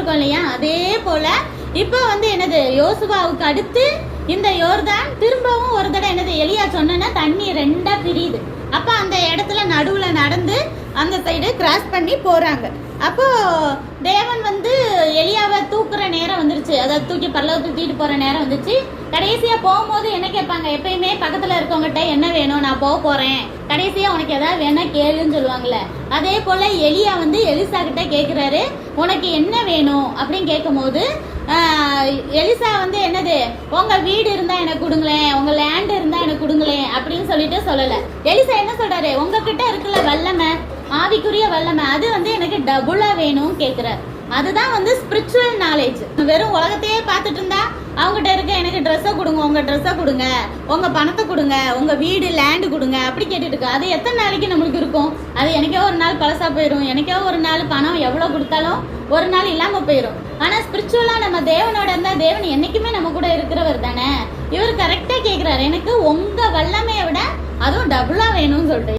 இருக்கோம் இல்லையா, அதே போல இப்ப வந்து என்னது யோசுவாவுக்கு அடுத்து இந்த யோர்தான் திரும்பவும் ஒரு தடவை என்னது எலியா சொன்னா தண்ணி ரெண்டா பிரியுது. அப்ப அந்த இடத்துல நடுவுல நடந்து அந்த சைடு கிராஸ் பண்ணி போறாங்க. அப்போ தேவன் வந்து எலியாவை தூக்குற நேரம் வந்துருச்சு, அதாவது தூக்கி பரலோகத்துக்கு தூக்கிட்டு போற நேரம் வந்துச்சு. கடைசியா போகும்போது என்ன கேட்பாங்க, எப்பயுமே பக்கத்துல இருக்கவங்ககிட்ட என்ன வேணும், நான் போறேன், கடைசியா உனக்கு ஏதாவது வேணா கேளுன்னு சொல்லுவாங்கல்ல. அதே போல எலியா வந்து எலிசா கிட்ட கேக்குறாரு, உனக்கு என்ன வேணும் அப்படின்னு கேட்கும் போது எலிசா வந்து என்னது, உங்க வீடு இருந்தா எனக்கு கொடுங்களேன், உங்க லேண்ட் இருந்தா எனக்கு கொடுங்களேன் அப்படின்னு சொல்லிட்டு சொல்லல. எலிசா என்ன சொல்றாரு, உங்ககிட்ட இருக்குல்ல வல்லமை, ஆவிக்குரிய வல்லமை, அது வந்து எனக்கு டபுளா வேணும் கேக்குறாரு. அதுதான் வந்து ஸ்பிரிச்சுவல் நாலேஜ். வெறும் உலகத்தையே பார்த்துட்டு இருந்தா அவங்ககிட்ட இருக்க எனக்கு ட்ரெஸ்ஸை கொடுங்க, உங்க ட்ரெஸ்ஸை கொடுங்க, உங்க பணத்தை கொடுங்க, உங்க வீடு லேண்டு கொடுங்க அப்படி கேட்டுட்டு இருக்கு. அது எத்தனை நாளைக்கு நம்மளுக்கு இருக்கும்? அது எனக்கே ஒரு நாள் பழசா போயிடும், எனக்கே ஒரு நாள் பணம் எவ்வளவு கொடுத்தாலும் ஒரு நாள் இல்லாம போயிடும். ஆனா ஸ்பிரிச்சுவலா நம்ம தேவனோட இருந்தா தேவன் என்னைக்குமே நம்ம கூட இருக்கிறவர் தானே. இவர் கரெக்டா கேக்குறாரு, எனக்கு உங்க வல்லமையை விட அதுவும் டபுளா வேணும்னு சொல்லிட்டு.